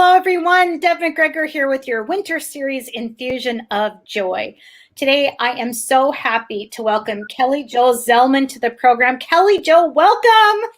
Hello, everyone. Deb McGregor here with your winter series Infusion of Joy. Today, I am so happy to welcome Kelly Jo Zellmann to the program. Kelly Jo, welcome.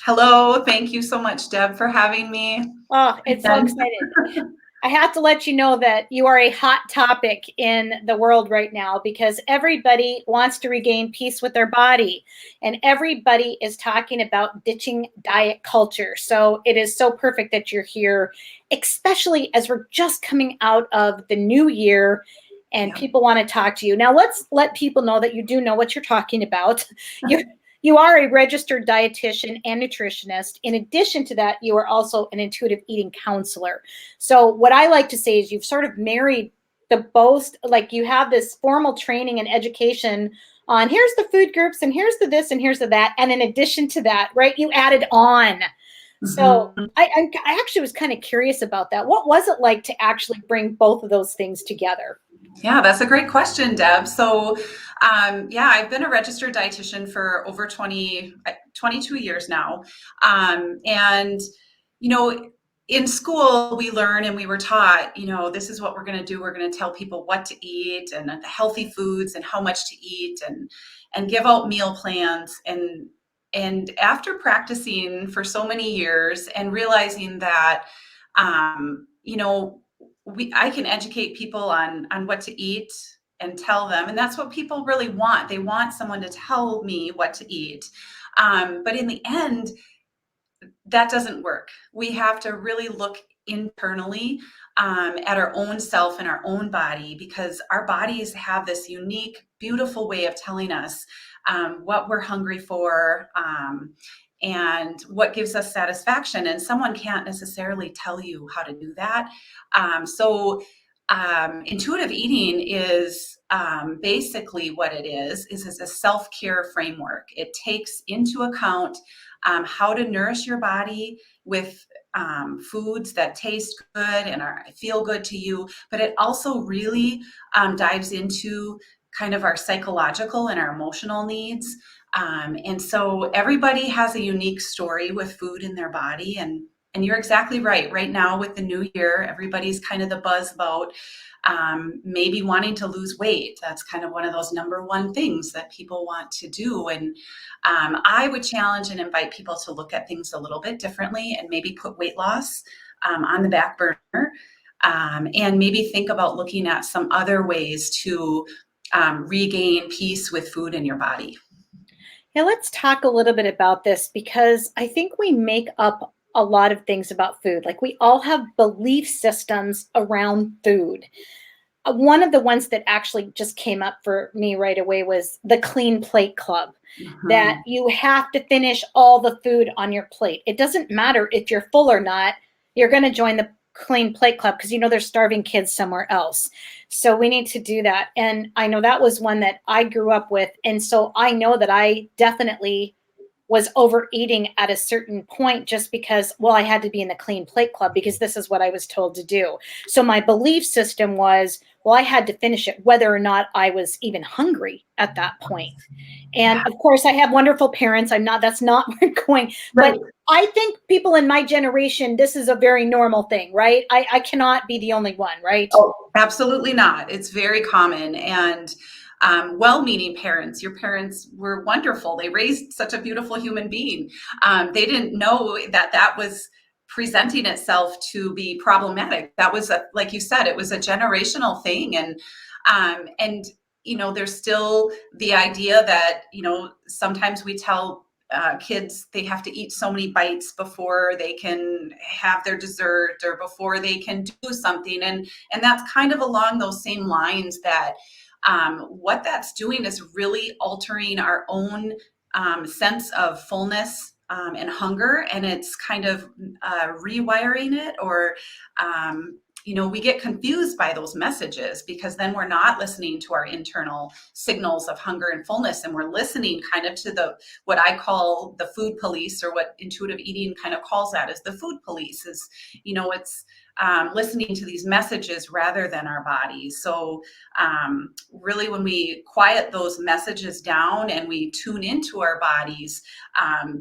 Hello. Thank you so much, Deb, for having me. Oh, it's so exciting. I have to let you know that you are a hot topic in the world right now because everybody wants to regain peace with their body and everybody is talking about ditching diet culture. So it is so perfect that you're here, especially as we're just coming out of the new year and people want to talk to you. Now, let's let people know that you do know what you're talking about. You are a registered dietitian and nutritionist. In addition to that, you are also an intuitive eating counselor. So what I like to say is you've sort of married the both, like you have this formal training and education on here's the food groups and here's the this and here's the that. And in addition to that, right, you added on. So I actually was kind of curious about that. What was it like to actually bring both of those things together? Yeah, that's a great question, Deb. So, I've been a registered dietitian for over 22 years now. And, in school, we learn and we were taught, this is what we're going to do. We're going to tell people what to eat and the healthy foods and how much to eat and give out meal plans. And after practicing for so many years and realizing that, I can educate people on what to eat and tell them, and that's what people really want. They want someone to tell me what to eat. But in the end, that doesn't work. We have to really look internally at our own self and our own body, because our bodies have this unique, beautiful way of telling us what we're hungry for, and what gives us satisfaction. And someone can't necessarily tell you how to do that. Intuitive eating is basically what it is a self-care framework. It takes into account how to nourish your body with foods that taste good and feel good to you, but it also really dives into kind of our psychological and our emotional needs. And so everybody has a unique story with food in their body. And you're exactly right. Right now with the new year, everybody's kind of the buzz about maybe wanting to lose weight. That's kind of one of those number one things that people want to do. And I would challenge and invite people to look at things a little bit differently and maybe put weight loss on the back burner, and maybe think about looking at some other ways to regain peace with food in your body. Yeah, let's talk a little bit about this because I think we make up a lot of things about food. Like we all have belief systems around food. One of the ones that actually just came up for me right away was the Clean Plate Club, that you have to finish all the food on your plate. It doesn't matter if you're full or not, you're going to join the Clean Plate Club because there's starving kids somewhere else. So we need to do that. And I know that was one that I grew up with. And so I know that I definitely was overeating at a certain point just because, I had to be in the Clean Plate Club because this is what I was told to do. So my belief system was, I had to finish it whether or not I was even hungry at that point. And of course I have wonderful parents. That's not where I'm going, right. But I think people in my generation, this is a very normal thing, right? I cannot be the only one, right? Oh, absolutely not. It's very common. And well-meaning parents. Your parents were wonderful. They raised such a beautiful human being. They didn't know that was presenting itself to be problematic. That was, like you said, it was a generational thing. And there's still the idea that, sometimes we tell kids they have to eat so many bites before they can have their dessert or before they can do something. And that's kind of along those same lines that what that's doing is really altering our own sense of fullness and hunger, and it's kind of rewiring it, or we get confused by those messages because then we're not listening to our internal signals of hunger and fullness, and we're listening kind of to what I call the food police, or what intuitive eating kind of calls that, is the food police. It's listening to these messages rather than our bodies. So really, when we quiet those messages down and we tune into our bodies,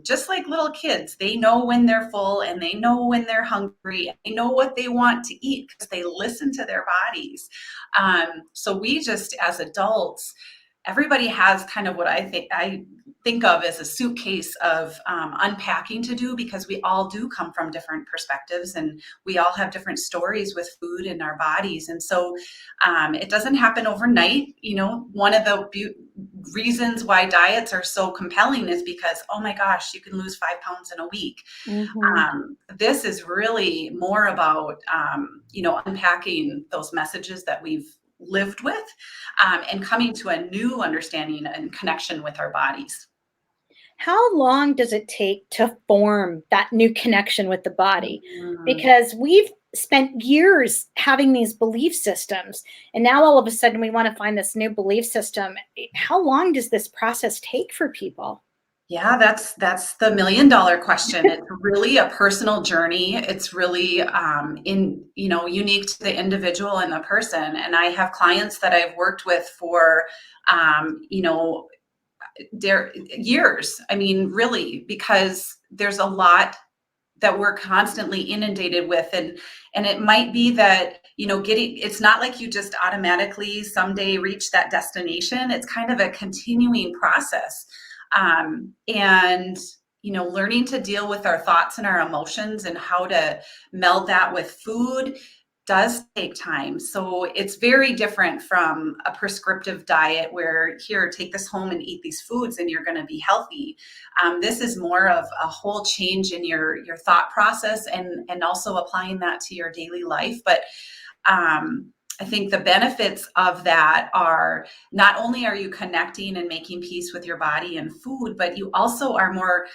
just like little kids, they know when they're full and they know when they're hungry. They know what they want to eat because they listen to their bodies. So we just, as adults, everybody has kind of what I think of as a suitcase of unpacking to do, because we all do come from different perspectives and we all have different stories with food in our bodies. And so it doesn't happen overnight. One of the reasons why diets are so compelling is because, oh my gosh, you can lose 5 pounds in a week. Mhm. This is really more about, unpacking those messages that we've lived with, and coming to a new understanding and connection with our bodies. How long does it take to form that new connection with the body? Mm. Because we've spent years having these belief systems, and now all of a sudden we want to find this new belief system. How long does this process take for people? Yeah, that's the $1,000,000 question. It's really a personal journey. It's really unique to the individual and the person. And I have clients that I've worked with for um, you know their years. I mean, really, because there's a lot that we're constantly inundated with, and it might be that getting, it's not like you just automatically someday reach that destination. It's kind of a continuing process, and learning to deal with our thoughts and our emotions and how to meld that with food does take time. So it's very different from a prescriptive diet where, here, take this home and eat these foods and you're going to be healthy. This is more of a whole change in your thought process, and also applying that to your daily life. But I think the benefits of that are, not only are you connecting and making peace with your body and food, but you also are more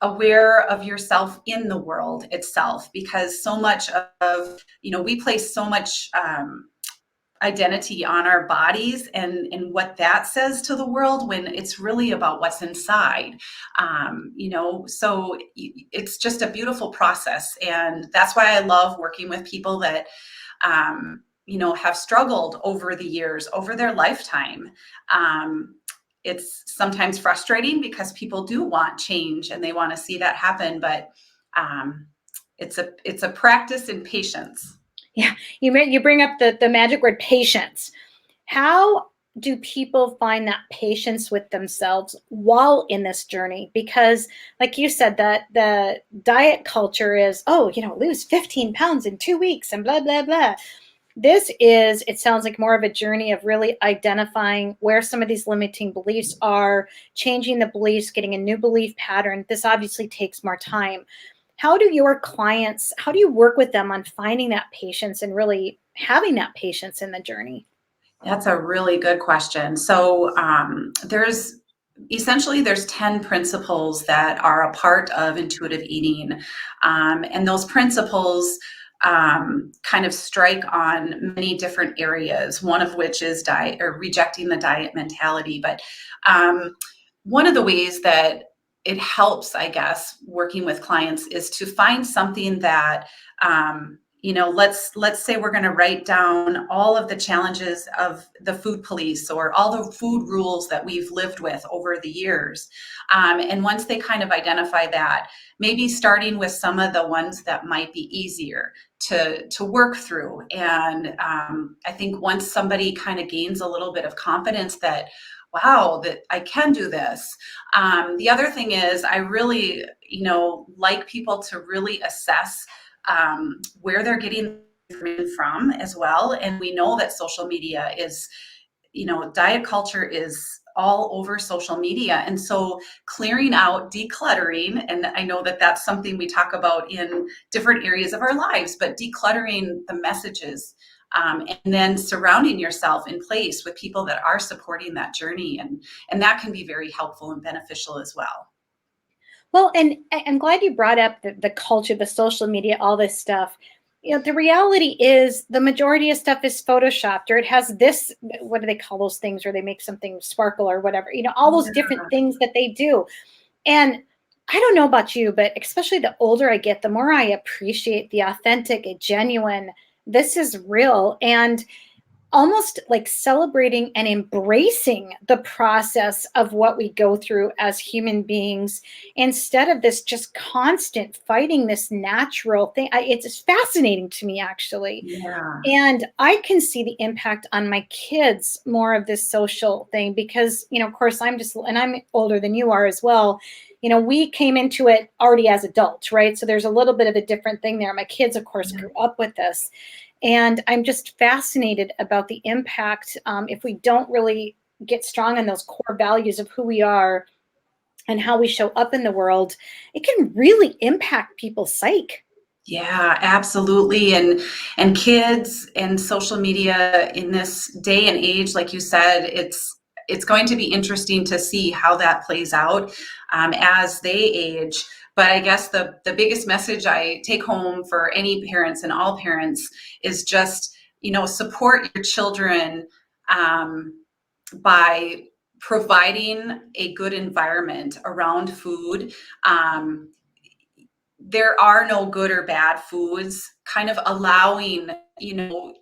aware of yourself in the world itself, because so much of, we place so much identity on our bodies and what that says to the world, when it's really about what's inside. So it's just a beautiful process, and that's why I love working with people that have struggled over the years, over their lifetime. It's sometimes frustrating because people do want change and they want to see that happen, but um, it's a practice in patience. Yeah, you bring up the magic word patience. How do people find that patience with themselves while in this journey? Because, like you said, that the diet culture is, oh, lose 15 pounds in 2 weeks and blah blah blah. This is, it sounds like, more of a journey of really identifying where some of these limiting beliefs are, changing the beliefs, getting a new belief pattern. This obviously takes more time. How do you work with them on finding that patience and really having that patience in the journey? That's a really good question. So there's 10 principles that are a part of intuitive eating. And those principles kind of strike on many different areas, one of which is diet, or rejecting the diet mentality. But um, one of the ways that it helps, I guess, working with clients, is to find something that, let's say we're going to write down all of the challenges of the food police or all the food rules that we've lived with over the years. And once they kind of identify that, maybe starting with some of the ones that might be easier to work through. And I think once somebody kind of gains a little bit of confidence that, wow, that I can do this. The other thing is, I really, like people to really assess where they're getting information from as well. And we know that social media is, diet culture is all over social media. And so clearing out, decluttering, and I know that that's something we talk about in different areas of our lives, but decluttering the messages, and then surrounding yourself in place with people that are supporting that journey. And that can be very helpful and beneficial as well. Well, and I'm glad you brought up the culture, the social media, all this stuff. The reality is the majority of stuff is photoshopped, or it has this, what do they call those things where they make something sparkle or whatever, all those different things that they do. And I don't know about you, but especially the older I get, the more I appreciate the authentic, genuine, this is real. And almost like celebrating and embracing the process of what we go through as human beings instead of this just constant fighting this natural thing. It's fascinating to me, actually. Yeah. And I can see the impact on my kids more of this social thing because, of course, and I'm older than you are as well. We came into it already as adults, right? So there's a little bit of a different thing there. My kids, of course, grew up with this. And I'm just fascinated about the impact if we don't really get strong on those core values of who we are and how we show up in the world. It can really impact people's psyche. Yeah, absolutely. And kids and social media in this day and age, like you said, it's going to be interesting to see how that plays out as they age. But I guess the biggest message I take home for any parents and all parents is just, support your children by providing a good environment around food. There are no good or bad foods, kind of allowing,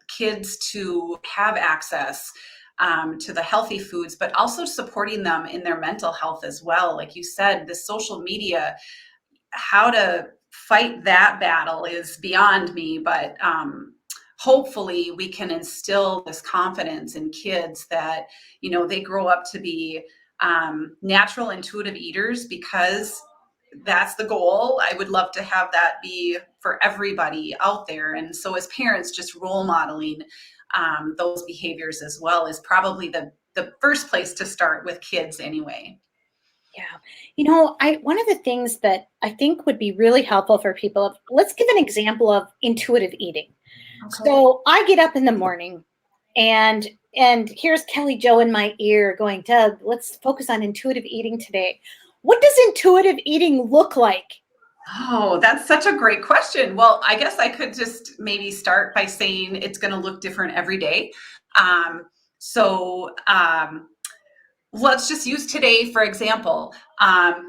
kids to have access to the healthy foods, but also supporting them in their mental health as well. Like you said, the social media, how to fight that battle is beyond me, but hopefully we can instill this confidence in kids that, they grow up to be natural, intuitive eaters, because that's the goal. I would love to have that be for everybody out there. And so as parents, just role modeling those behaviors as well is probably the first place to start with kids anyway. Yeah. I one of the things that I think would be really helpful for people, let's give an example of intuitive eating. Okay. So I get up in the morning and here's Kelly Jo in my ear going, Doug, let's focus on intuitive eating today. What does intuitive eating look like? Oh, that's such a great question. Well, I guess I could just maybe start by saying it's going to look different every day. Um, so let's just use today, for example.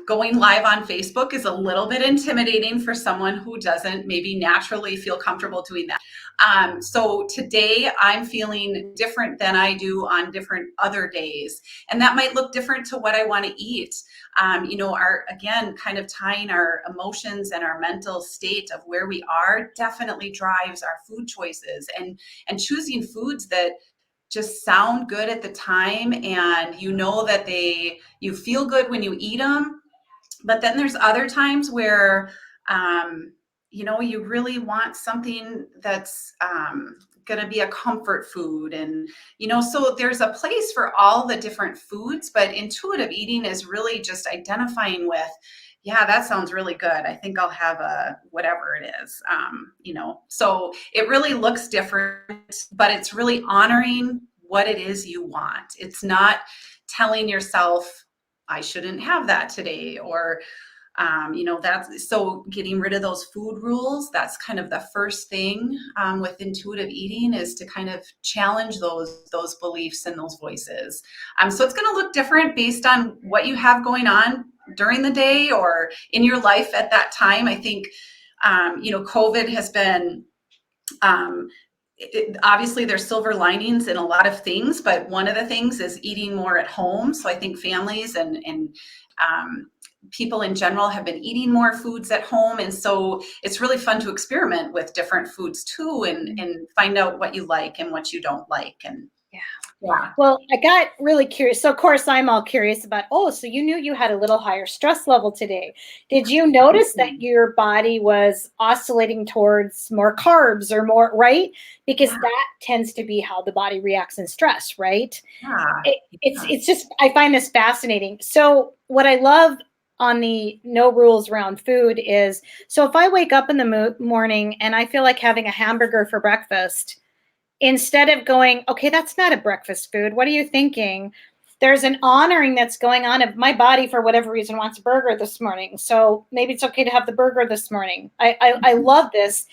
Going live on Facebook is a little bit intimidating for someone who doesn't maybe naturally feel comfortable doing that. So today I'm feeling different than I do on different other days. And that might look different to what I want to eat. Our, again, kind of tying our emotions and our mental state of where we are definitely drives our food choices, and choosing foods that just sound good at the time, and that you feel good when you eat them. But then there's other times where you really want something that's going to be a comfort food, and so there's a place for all the different foods. But intuitive eating is really just identifying with, yeah, that sounds really good, I think I'll have a whatever it is. So it really looks different, but it's really honoring what it is you want. It's not telling yourself I shouldn't have that today, or that's so getting rid of those food rules. That's kind of the first thing with intuitive eating, is to kind of challenge those beliefs and those voices. So it's going to look different based on what you have going on during the day or in your life at that time. I think COVID has been obviously there's silver linings in a lot of things, but one of the things is eating more at home. So I think families and people in general have been eating more foods at home. And so it's really fun to experiment with different foods too, and find out what you like and what you don't like. And Yeah. yeah. Well, I got really curious. So, of course, I'm all curious about, so you knew you had a little higher stress level today. Did you notice that your body was oscillating towards more carbs or more, right? Because Yeah. that tends to be how the body reacts in stress, right? Yeah. It's just, I find this fascinating. So, what I love on the no rules around food is, so if I wake up in the morning and I feel like having a hamburger for breakfast, instead of going, okay, that's not a breakfast food, what are you thinking? There's an honoring that's going on of my body, for whatever reason, wants a burger this morning. So maybe it's okay to have the burger this morning. I love this,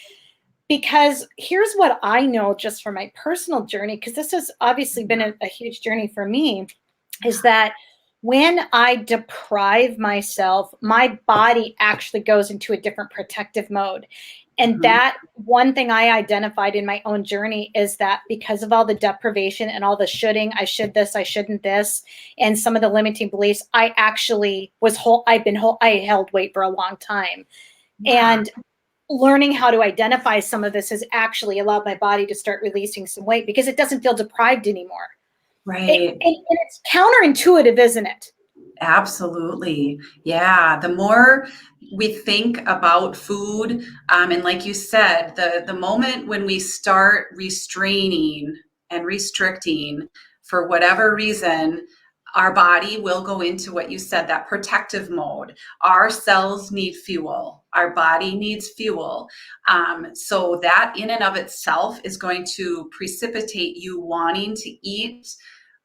because here's what I know just from my personal journey, because this has obviously been a huge journey for me, is that when I deprive myself, my body actually goes into a different protective mode. And Mhm. that one thing I identified in my own journey is that because of all the deprivation and all the shoulding, I should this, I shouldn't this, and some of the limiting beliefs, I actually was whole. I held weight for a long time. Yeah, And learning how to identify some of this has actually allowed my body to start releasing some weight because it doesn't feel deprived anymore. right. And it's counterintuitive, isn't it? Absolutely. Yeah. The more we think about food, and like you said, the moment when we start restraining and restricting for whatever reason, our body will go into what you said, that protective mode. Our cells need fuel. Our body needs fuel. So that in and of itself is going to precipitate you wanting to eat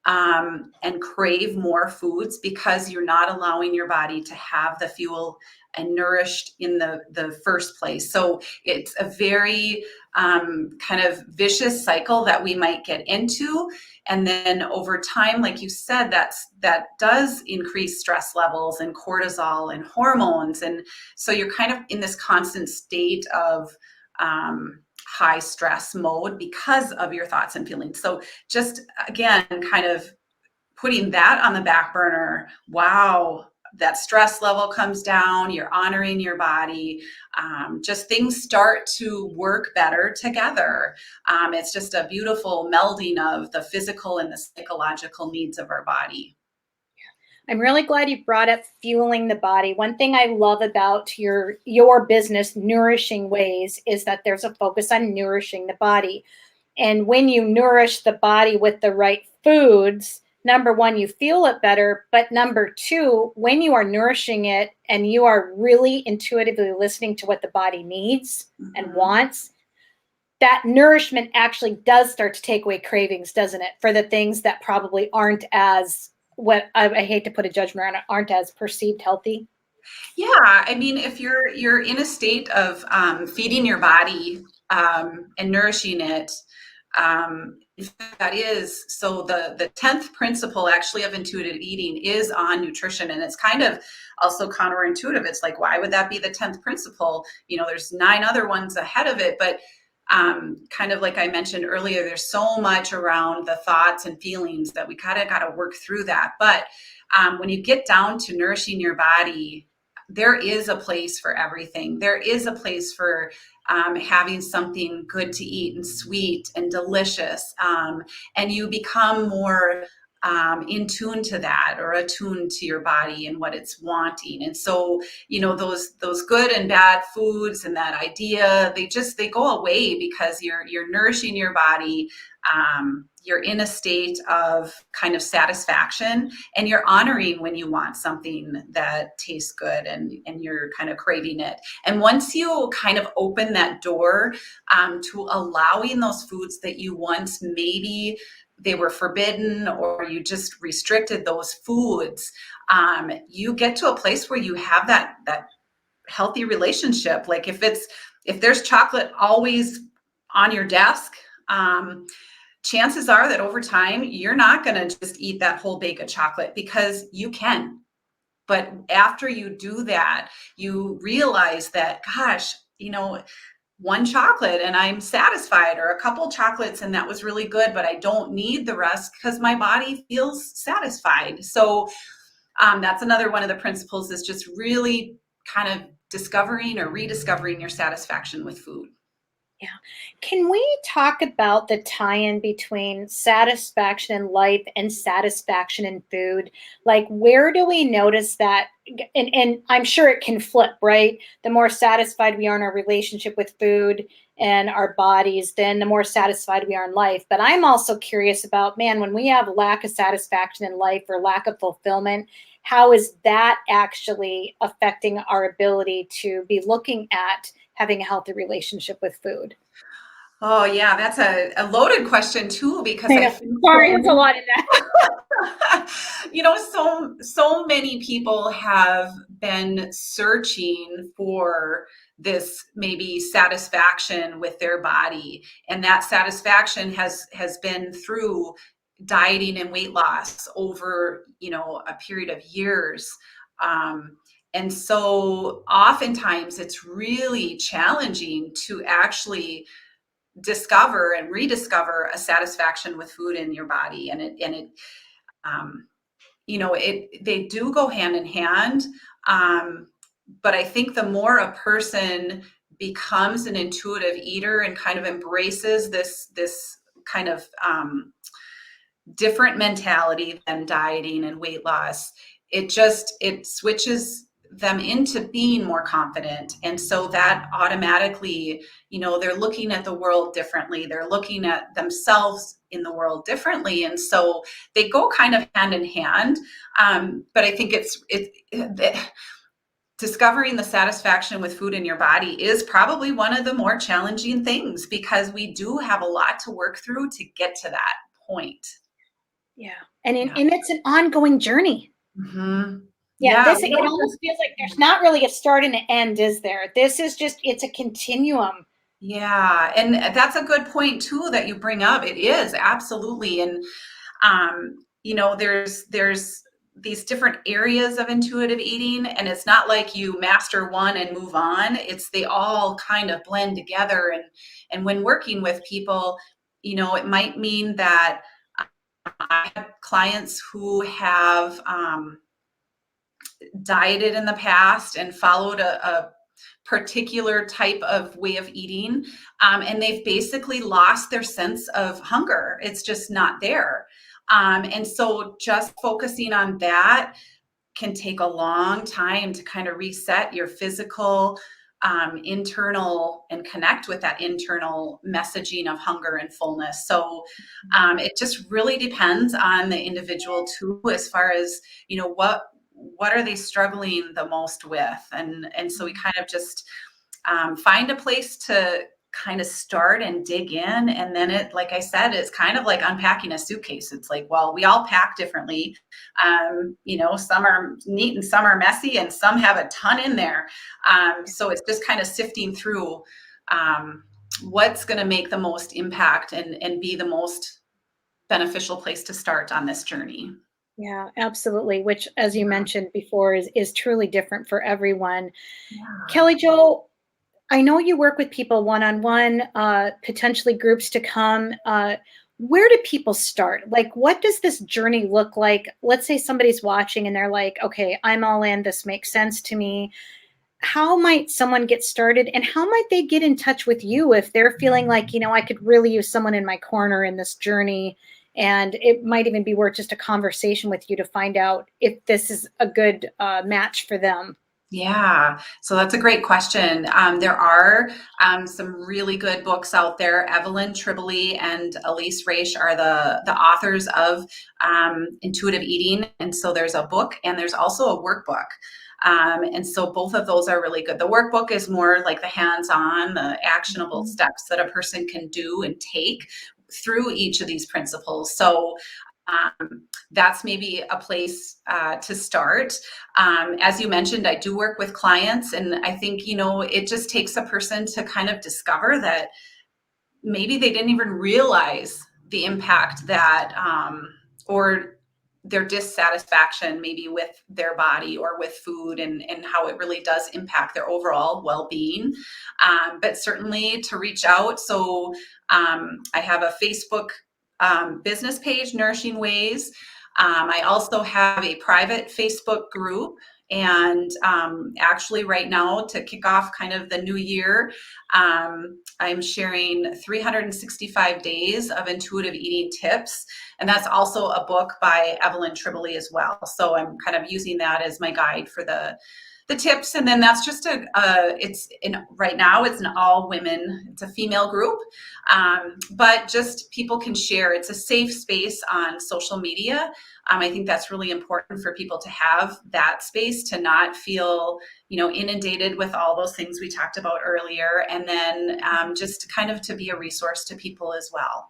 and crave more foods because you're not allowing your body to have the fuel and nourished in the first place. So it's a very kind of vicious cycle that we might get into. And then over time, like you said, that does increase stress levels and cortisol and hormones. And so you're kind of in this constant state of high stress mode because of your thoughts and feelings. So just again, kind of putting that on the back burner, wow, that stress level comes down, you're honoring your body, just things start to work better together. It's just a beautiful melding of the physical and the psychological needs of our body. I'm really glad you brought up fueling the body. One thing I love about your business, Nourishing Ways, is that there's a focus on nourishing the body. And when you nourish the body with the right foods, number one, you feel it better. But number two, when you are nourishing it and you are really intuitively listening to what the body needs and Mhm. wants, that nourishment actually does start to take away cravings, doesn't it? For the things that probably aren't as, what I hate to put a judgment on it, aren't as perceived healthy. Yeah, I mean, if you're in a state of feeding your body and nourishing it, in fact, that is so. The 10th principle actually of intuitive eating is on nutrition, and it's kind of also counterintuitive. It's like, why would that be the 10th principle? You know, there's 9 other ones ahead of it, but kind of like I mentioned earlier, there's so much around the thoughts and feelings that we kind of got to work through that. But when you get down to nourishing your body, there is a place for everything. There is a place for having something good to eat and sweet and delicious. And you become more in tune to that, or attuned to your body and what it's wanting. And so, you know, those good and bad foods and that idea, they go away because you're nourishing your body. You're in a state of kind of satisfaction, and you're honoring when you want something that tastes good, and you're kind of craving it. And once you kind of open that door to allowing those foods that you once maybe they were forbidden, or you just restricted those foods, you get to a place where you have that healthy relationship. Like if there's chocolate always on your desk, chances are that over time you're not going to just eat that whole bag of chocolate, because you can. But after you do that, you realize that, gosh, you know, one chocolate and I'm satisfied, or a couple chocolates and that was really good, but I don't need the rest because my body feels satisfied. So that's another one of the principles, is just really kind of discovering or rediscovering your satisfaction with food. Yeah. Can we talk about the tie-in between satisfaction in life and satisfaction in food? Like, where do we notice that? And I'm sure it can flip, right? The more satisfied we are in our relationship with food and our bodies, then the more satisfied we are in life. But I'm also curious about, man, when we have lack of satisfaction in life or lack of fulfillment, how is that actually affecting our ability to be looking at having a healthy relationship with food? Oh yeah, that's a loaded question too, because I I know. think Sorry, so there's a lot in that. you know, so many people have been searching for this maybe satisfaction with their body, and that satisfaction has been through dieting and weight loss over, a period of years. Um, and so oftentimes it's really challenging to actually discover and rediscover a satisfaction with food in your body. Um, they do go hand in hand. Um, but I think the more a person becomes an intuitive eater and kind of embraces this kind of different mentality than dieting and weight loss, it switches them into being more confident. And so that automatically, they're looking at the world differently. They're looking at themselves in the world differently. And so they go kind of hand in hand. But I think discovering the satisfaction with food in your body is probably one of the more challenging things, because we do have a lot to work through to get to that point. Yeah. And Yeah. it's an ongoing journey. Mm-hmm. Yeah, Yeah. it almost feels like there's not really a start and an end, is there? This is just, it's a continuum. Yeah. And that's a good point too that you bring up. It is absolutely. And there's these different areas of intuitive eating, and it's not like you master one and move on. They all kind of blend together. And when working with people, it might mean that I have clients who have dieted in the past and followed a particular type of way of eating, and they've basically lost their sense of hunger. It's just not there. And so just focusing on that can take a long time to kind of reset your physical, internal, and connect with that internal messaging of hunger and fullness. So it just really depends on the individual too, as far as, what are they struggling the most with. And so we kind of just find a place to kind of start and dig in. And then like I said, it's kind of like unpacking a suitcase. It's like, well, we all pack differently. Some are neat and some are messy and some have a ton in there. So it's just kind of sifting through what's going to make the most impact and be the most beneficial place to start on this journey. Yeah, absolutely. Which, as you mentioned before, is truly different for everyone. Yeah. Kelly Jo, I know you work with people one-on-one, potentially groups to come. Where do people start? Like, what does this journey look like? Let's say somebody's watching and they're like, okay, I'm all in. This makes sense to me. How might someone get started, and how might they get in touch with you if they're feeling like, I could really use someone in my corner in this journey? And it might even be worth just a conversation with you to find out if this is a good match for them. Yeah, so that's a great question. There are some really good books out there. Evelyn Tribole and Elise Raish are the authors of Intuitive Eating. And so there's a book and there's also a workbook. And so both of those are really good. The workbook is more like the hands-on, the actionable steps that a person can do and take through each of these principles. So that's maybe a place to start. As you mentioned, I do work with clients, and I think, it just takes a person to kind of discover that maybe they didn't even realize the impact that, or their dissatisfaction maybe with their body or with food, and how it really does impact their overall well-being. But certainly to reach out. So I have a Facebook business page, Nourishing Ways. I also have a private Facebook group. And actually right now, to kick off kind of the new year, I'm sharing 365 days of intuitive eating tips. And that's also a book by Evelyn Tribole as well. So I'm kind of using that as my guide for the tips. And then that's just right now it's an all women, it's a female group. But just people can share. It's a safe space on social media. I think that's really important for people to have that space, to not feel, inundated with all those things we talked about earlier. And then just kind of to be a resource to people as well.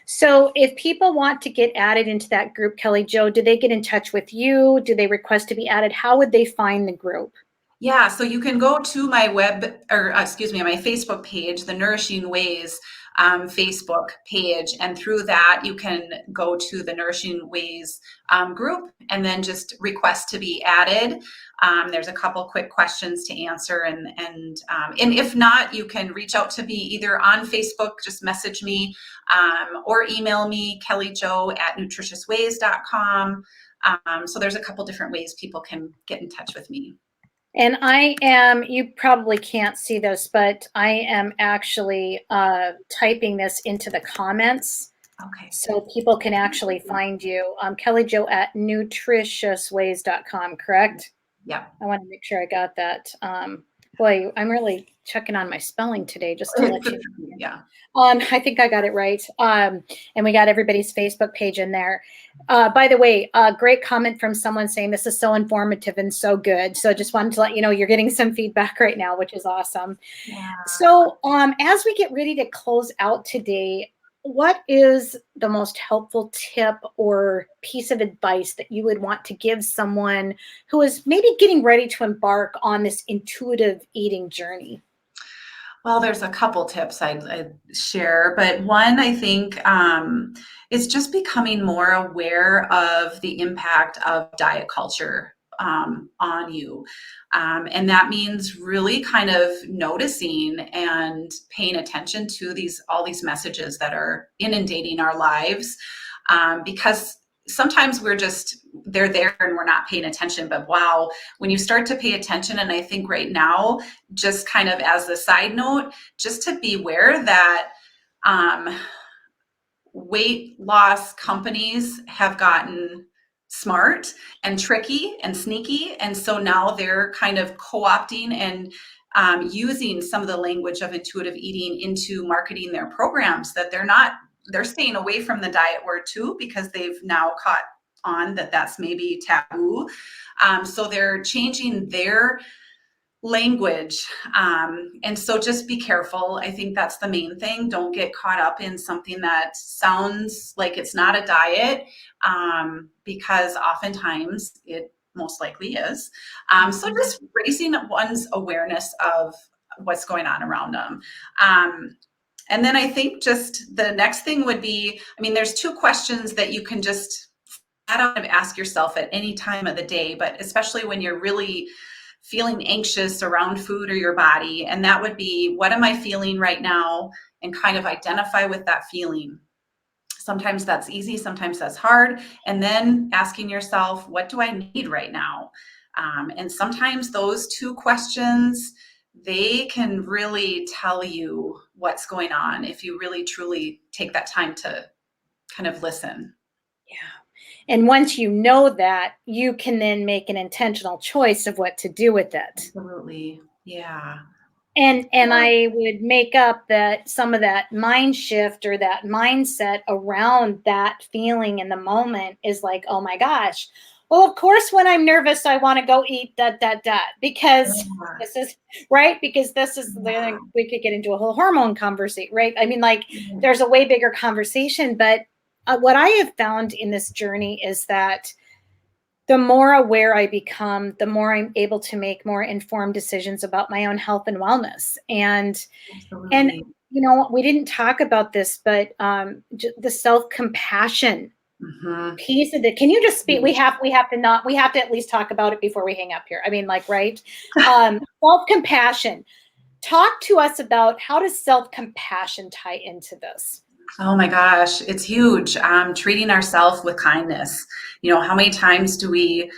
So if people want to get added into that group, Kelly Jo, do they get in touch with you? Do they request to be added? How would they find the group? Yeah, so you can go to my my Facebook page, The Nourishing Ways. Facebook page. And through that, you can go to the Nourishing Ways group and then just request to be added. There's a couple quick questions to answer, and if not, you can reach out to me either on Facebook, just message me, or email me, kellyjo@nutritiousways.com. So there's a couple different ways people can get in touch with me. And you probably can't see this, but I am actually typing this into the comments. Okay. So people can actually find you. KellyJo@nutritiousways.com, correct? Yeah. I want to make sure I got that. Boy, I'm really checking on my spelling today, just to let you know. Yeah. I think I got it right. And we got everybody's Facebook page in there. By the way, great comment from someone saying this is so informative and so good. So just wanted to let you know you're getting some feedback right now, which is awesome. Yeah. So as we get ready to close out today, what is the most helpful tip or piece of advice that you would want to give someone who is maybe getting ready to embark on this intuitive eating journey? Well, there's a couple tips I'd share, but one I think is just becoming more aware of the impact of diet culture on you. And that means really kind of noticing and paying attention to all these messages that are inundating our lives, because sometimes they're there and we're not paying attention. But wow, when you start to pay attention, and I think right now, just kind of as a side note, just to beware that weight loss companies have gotten smart and tricky and sneaky. And so now they're kind of co-opting and using some of the language of intuitive eating into marketing their programs, that they're staying away from the diet word too, because they've now caught on that that's maybe taboo. So they're changing their language. And so just be careful. I think that's the main thing. Don't get caught up in something that sounds like it's not a diet, because oftentimes it most likely is. So just raising one's awareness of what's going on around them. And then I think just the next thing would be, there's two questions that you can just ask yourself at any time of the day, but especially when you're really feeling anxious around food or your body. And that would be, what am I feeling right now? And kind of identify with that feeling. Sometimes that's easy, sometimes that's hard. And then asking yourself, what do I need right now? And sometimes those two questions, they can really tell you what's going on if you really truly take that time to kind of listen. Yeah. And once you know that, you can then make an intentional choice of what to do with it. Absolutely. Yeah. And I would make up that some of that mind shift or that mindset around that feeling in the moment is like, oh my gosh, well, of course, when I'm nervous, I want to go eat that, because this is right. Because this is we could get into a whole hormone conversation, right? There's a way bigger conversation. But what I have found in this journey is that the more aware I become, the more I'm able to make more informed decisions about my own health and wellness. And Absolutely. we didn't talk about this, but the self-compassion piece of it. Can you just speak? We have to at least talk about it before we hang up here. Right? Self-compassion. Talk to us about, how does self-compassion tie into this? Oh my gosh, it's huge. Treating ourselves with kindness. How many times do we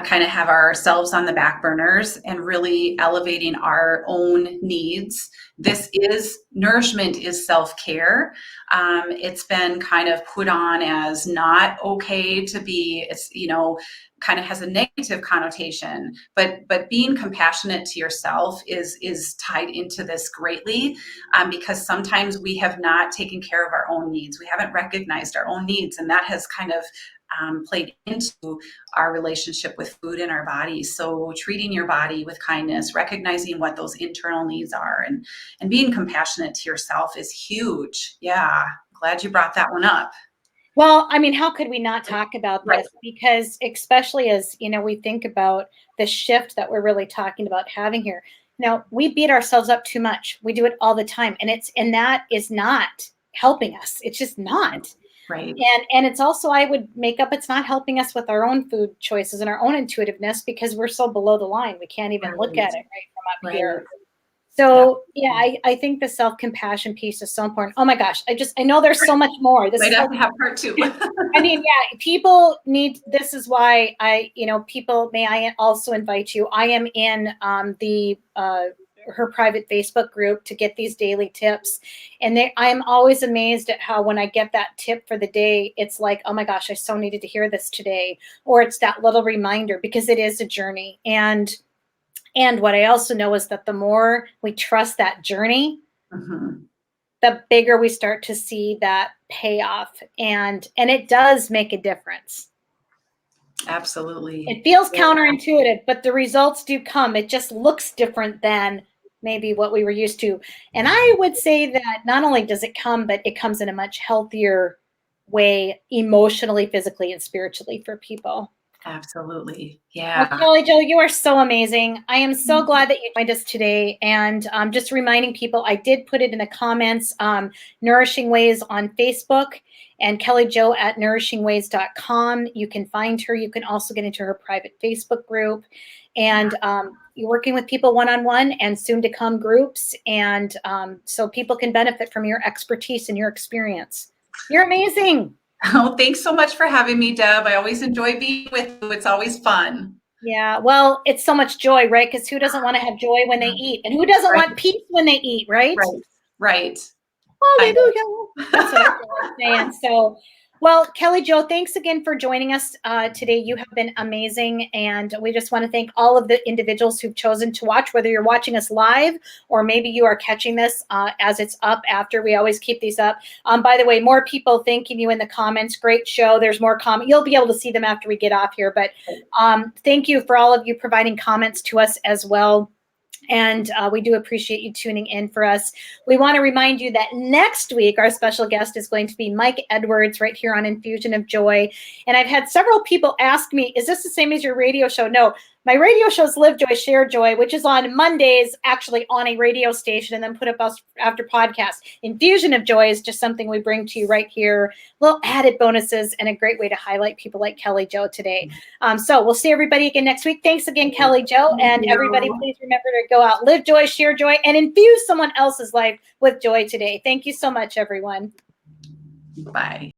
kind of have ourselves on the back burners, and really elevating our own needs? Nourishment is self-care. It's been kind of put on as not okay to be, kind of has a negative connotation, but being compassionate to yourself is tied into this greatly, because sometimes we have not taken care of our own needs. We haven't recognized our own needs, and that has kind of played into our relationship with food in our bodies. So treating your body with kindness, recognizing what those internal needs are, and being compassionate to yourself is huge. Yeah, glad you brought that one up. Well, how could we not talk about this? Right. Because especially as, we think about the shift that we're really talking about having here, No, we beat ourselves up too much. We do it all the time. And that is not helping us. It's just not. Right. And it's also, I would make up, it's not helping us with our own food choices and our own intuitiveness because we're so below the line. We can't even look at it right from up Right. here. So yeah, I think the self-compassion piece is so important. Oh my gosh, I know there's so much more. This Might is have like, to have part two. I mean, yeah, people need, this is why people, may I also invite you. I am in her private Facebook group to get these daily tips. And I'm always amazed at how when I get that tip for the day, it's like, oh my gosh, I so needed to hear this today. Or it's that little reminder because it is a journey. And what I also know is that the more we trust that journey, Mm-hmm. the bigger we start to see that payoff. And it does make a difference. Absolutely. It feels counterintuitive, but the results do come. It just looks different than maybe what we were used to. And I would say that not only does it come, but it comes in a much healthier way, emotionally, physically, and spiritually for people. Absolutely. Well, Yeah. Kelly Jo, you are so amazing. I am so glad that you joined us today. And just reminding people, I did put it in the comments, Nourishing Ways on Facebook and Kelly Jo at nourishingways.com. You can find her. You can also get into her private Facebook group. And you're working with people one-on-one and soon to come groups. And so people can benefit from your expertise and your experience. You're amazing. Oh, thanks so much for having me, Deb. I always enjoy being with you. It's always fun. Yeah, well, it's so much joy, right? Because who doesn't want to have joy when they eat? And who doesn't Right. want peace when they eat, right? Right. Right. Hallelujah. That's what I feel like saying. So, well, Kelly Jo, thanks again for joining us today. You have been amazing. And we just want to thank all of the individuals who've chosen to watch, whether you're watching us live or maybe you are catching this as it's up after. We always keep these up. By the way, more people thanking you in the comments. Great show. There's more comments. You'll be able to see them after we get off here. But thank you for all of you providing comments to us as well. And we do appreciate you tuning in for us. We want to remind you that next week, our special guest is going to be Mike Edwards right here on Infusion of Joy. And I've had several people ask me, is this the same as your radio show? No, my radio show is Live Joy, Share Joy, which is on Mondays, actually on a radio station and then put up after podcast. Infusion of Joy is just something we bring to you right here. Little added bonuses and a great way to highlight people like Kelly Jo today. So we'll see everybody again next week. Thanks again, Kelly Jo. And everybody, please remember to go out, live joy, share joy, and infuse someone else's life with joy today. Thank you so much, everyone. Bye.